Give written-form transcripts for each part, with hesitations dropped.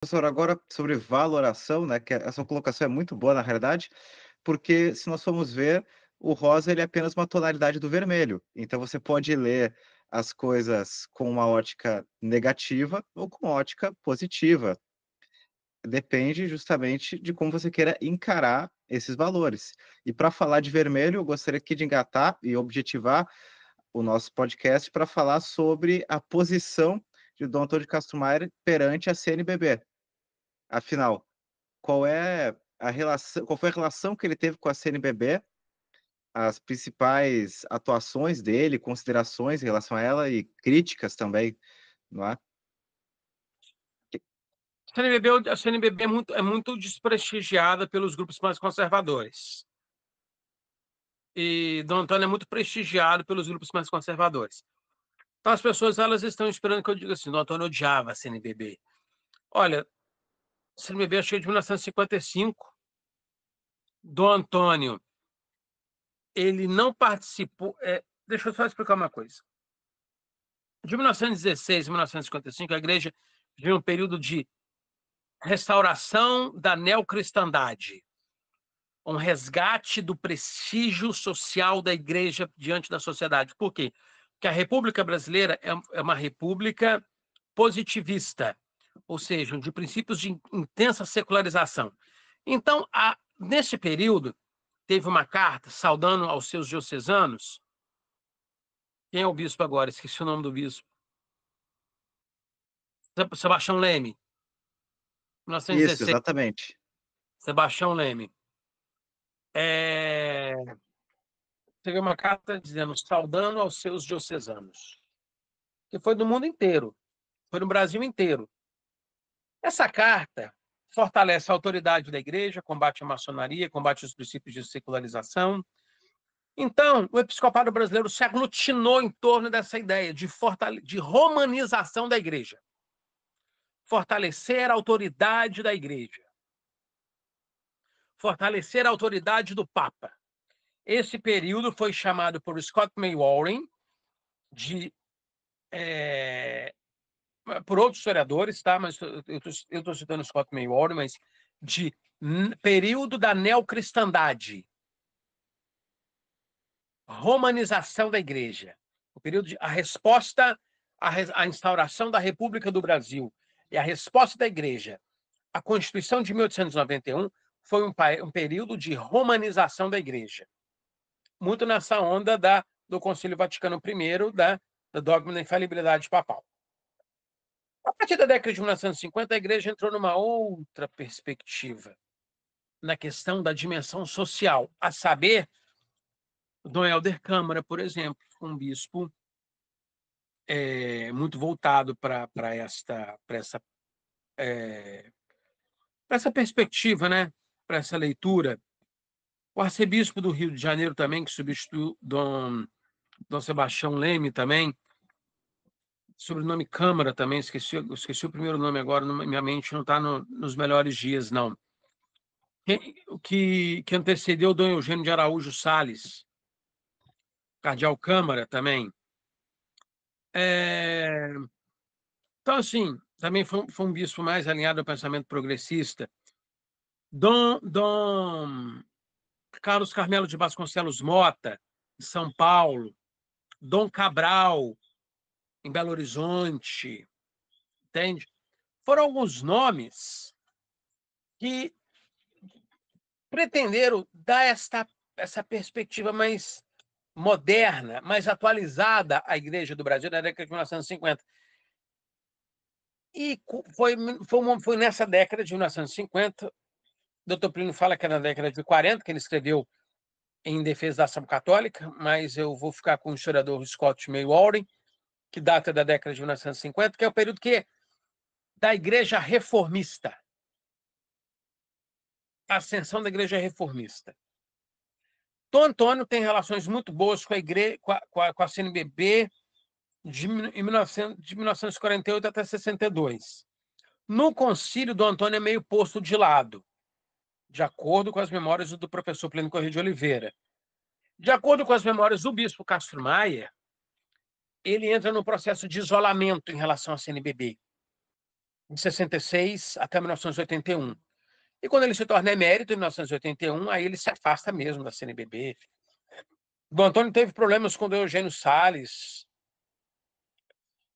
Professor, agora sobre valoração, né, que essa colocação é muito boa na realidade, porque se nós formos ver, o rosa ele é apenas uma tonalidade do vermelho, então você pode ler as coisas com uma ótica negativa ou com uma ótica positiva, depende justamente de como você queira encarar esses valores. E para falar de vermelho, eu gostaria aqui de engatar e objetivar o nosso podcast para falar sobre a posição de Dom Antônio de Castro Maier perante a CNBB. Afinal, qual foi a relação que ele teve com a CNBB, as principais atuações dele, considerações em relação a ela e críticas também, não é? A CNBB é muito desprestigiada pelos grupos mais conservadores. E Dom Antônio é muito prestigiado pelos grupos mais conservadores. Então as pessoas elas estão esperando que eu diga assim, Dom Antônio odiava a CNBB. Olha, a CNBB é cheia de 1955. Dom Antônio, ele não participou... deixa eu só explicar uma coisa. De 1916 a 1955, a igreja viveu um período de restauração da neocristandade, um resgate do prestígio social da igreja diante da sociedade. Por quê? Porque a República Brasileira é uma república positivista, ou seja, de princípios de intensa secularização. Então, nesse período, teve uma carta saudando aos seus diocesanos. Quem é o bispo agora? Esqueci o nome do bispo. Sebastião Leme, Isso, 1916. exatamente. Sebastião Leme. Teve uma carta dizendo, saudando aos seus diocesanos, que foi do mundo inteiro, foi no Brasil inteiro. Essa carta fortalece a autoridade da igreja, combate a maçonaria, combate os princípios de secularização. Então, o episcopado brasileiro se aglutinou em torno dessa ideia de romanização da igreja. Fortalecer a autoridade da igreja. Fortalecer a autoridade do Papa. Esse período foi chamado por Scott Maywarren por outros historiadores, tá? Mas eu estou citando Scott Maywarren, mas de período da neocristandade, romanização da igreja, o período a resposta à instauração da República do Brasil e a resposta da igreja à Constituição de 1891 foi um período de romanização da igreja, muito nessa onda do Concílio Vaticano I, do dogma da infalibilidade papal. A partir da década de 1950, a igreja entrou numa outra perspectiva, na questão da dimensão social, a saber, Dom Helder Câmara, por exemplo, um bispo muito voltado para essa perspectiva, né? Para essa leitura. O arcebispo do Rio de Janeiro também, que substituiu Dom Sebastião Leme também, sobrenome Câmara também, esqueci o primeiro nome agora, minha mente não está nos melhores dias, não. Que antecedeu Dom Eugênio de Araújo Salles, cardeal Câmara também. Então, assim, também foi um bispo mais alinhado ao pensamento progressista. Dom Carlos Carmelo de Vasconcelos Mota, em São Paulo. Dom Cabral, em Belo Horizonte. Entende? Foram alguns nomes que pretenderam dar essa perspectiva mais moderna, mais atualizada à Igreja do Brasil na década de 1950. E foi nessa década de 1950, o doutor Plínio fala que é na década de 40, que ele escreveu em defesa da ação católica, mas eu vou ficar com o historiador Scott Maywarren, que data da década de 1950, que é o período da Igreja Reformista. A ascensão da Igreja Reformista. Dom Antônio tem relações muito boas com a igreja, com a CNBB de 1948 até 62. No concílio, Dom Antônio é meio posto de lado, de acordo com as memórias do professor Plínio Corrêa de Oliveira. De acordo com as memórias do bispo Castro Maier, ele entra num processo de isolamento em relação à CNBB. de 66 até 1981. E quando ele se torna emérito, em 1981, aí ele se afasta mesmo da CNBB. Dom Antônio teve problemas com o Eugênio Salles,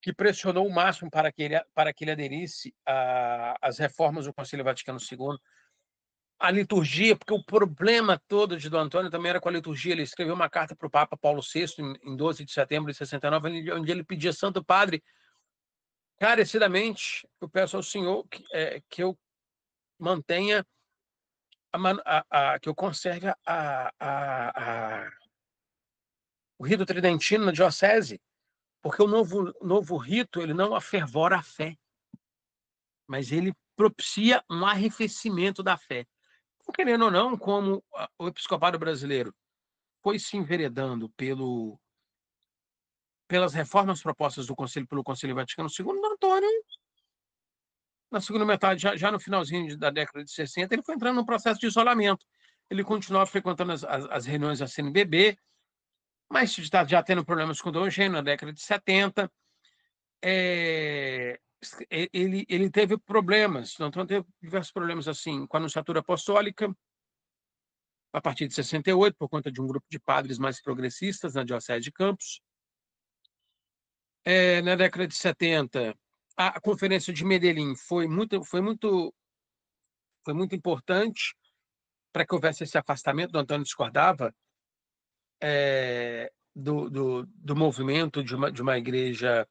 que pressionou o máximo para que ele aderisse às reformas do Concílio Vaticano II. A liturgia, porque o problema todo de Dom Antônio também era com a liturgia. Ele escreveu uma carta para o Papa Paulo VI, em 12 de setembro de 69, onde ele pedia: Santo Padre, carecidamente, eu peço ao Senhor que eu mantenha, que eu conserve o rito tridentino na diocese, porque o novo rito ele não afervora a fé, mas ele propicia um arrefecimento da fé. Então, querendo ou não, como o episcopado brasileiro foi se enveredando pelas reformas propostas pelo Concílio Vaticano II, Dom Antônio, na segunda metade, já no finalzinho da década de 60, ele foi entrando num processo de isolamento. Ele continuava frequentando as reuniões da CNBB, mas já tendo problemas com o Dom Eugênio na década de 70. Ele teve problemas, Dom Antônio teve diversos problemas assim, com a Nunciatura Apostólica, a partir de 68, por conta de um grupo de padres mais progressistas na Diocese de Campos. Na década de 70, a Conferência de Medellín foi muito importante para que houvesse esse afastamento. Dom Antônio discordava do movimento de uma igreja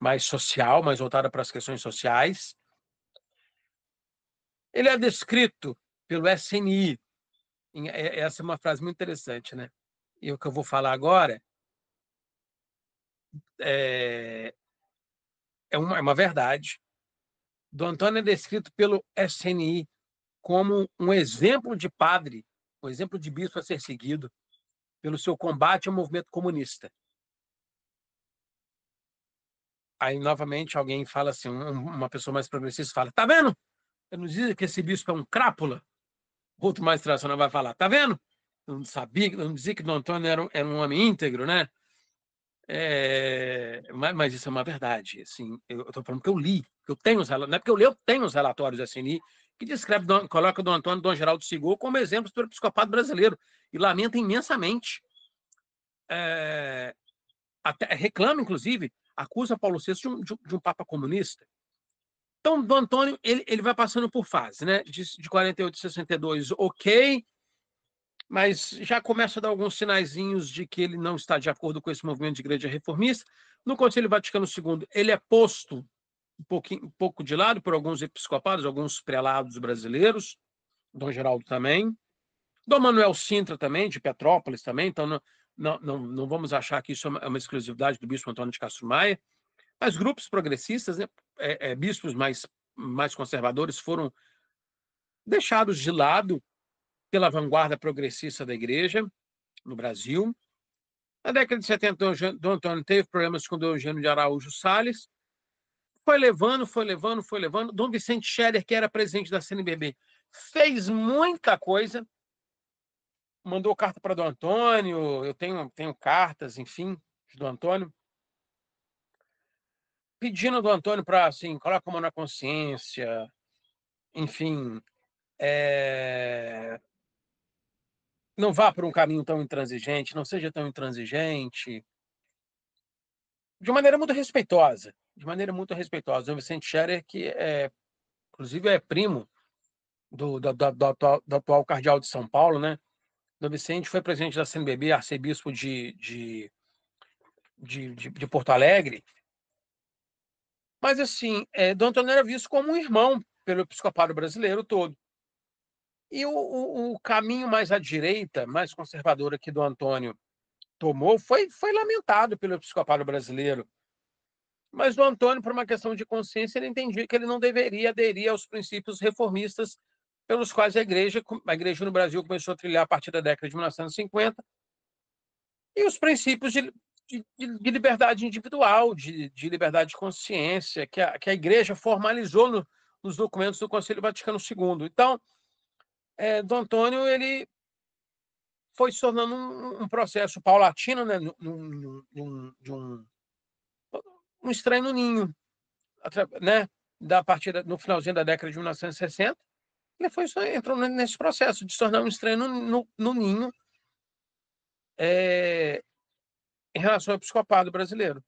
mais social, mais voltada para as questões sociais. Ele é descrito pelo SNI. Essa é uma frase muito interessante, né? E o que eu vou falar agora é uma verdade. Dom Antônio é descrito pelo SNI como um exemplo de padre, um exemplo de bispo a ser seguido pelo seu combate ao movimento comunista. Aí, novamente, alguém fala assim, uma pessoa mais progressista fala: tá vendo? Eu não dizia que esse bispo é um crápula? Outro mais tradicional vai falar: tá vendo? Eu não dizia que Dom Antônio era um homem íntegro, né? Mas isso é uma verdade. Assim, eu estou falando que eu li, que eu tenho os relatórios, não é porque eu li, eu tenho os relatórios da SNI que coloca Dom Antônio e Dom Geraldo Sigor como exemplos do episcopado brasileiro e lamenta imensamente. Até reclama, inclusive, acusa Paulo VI de um papa comunista. Então, Dom Antônio ele vai passando por fases, né? De 48 a 62, ok, mas já começa a dar alguns sinaizinhos de que ele não está de acordo com esse movimento de igreja reformista. No Concílio Vaticano II, ele é posto um pouco de lado por alguns episcopados, alguns prelados brasileiros, Dom Geraldo também, Dom Manuel Sintra também, de Petrópolis também, então não vamos achar que isso é uma exclusividade do bispo Antônio de Castro Maia, mas grupos progressistas, né, bispos mais conservadores foram deixados de lado pela vanguarda progressista da igreja no Brasil. Na década de 70, Dom Antônio teve problemas com Dom Eugênio de Araújo Salles, foi levando. Dom Vicente Scherer, que era presidente da CNBB, fez muita coisa, mandou carta para Dom Antônio, eu tenho cartas, enfim, de Dom Antônio, pedindo ao Dom Antônio para, assim, coloca a mão na consciência, enfim, não vá por um caminho tão intransigente, não seja tão intransigente, de maneira muito respeitosa, Dom Vicente Scherer, que inclusive é primo do atual cardeal de São Paulo, né? Dom Vicente foi presidente da CNBB, arcebispo de Porto Alegre. Mas, assim, Dom Antônio era visto como um irmão pelo episcopado brasileiro todo. E o caminho mais à direita, mais conservador que Dom Antônio tomou, foi lamentado pelo episcopado brasileiro. Mas Dom Antônio, por uma questão de consciência, ele entendia que ele não deveria aderir aos princípios reformistas pelos quais a igreja no Brasil começou a trilhar a partir da década de 1950, e os princípios de liberdade individual, de liberdade de consciência, que a igreja formalizou nos documentos do Concílio Vaticano II. Então, Dom Antônio ele foi se tornando um processo paulatino, né, de um estranho no ninho, né? no finalzinho da década de 1960, ele entrou nesse processo de se tornar um estranho no ninho em relação ao episcopado brasileiro.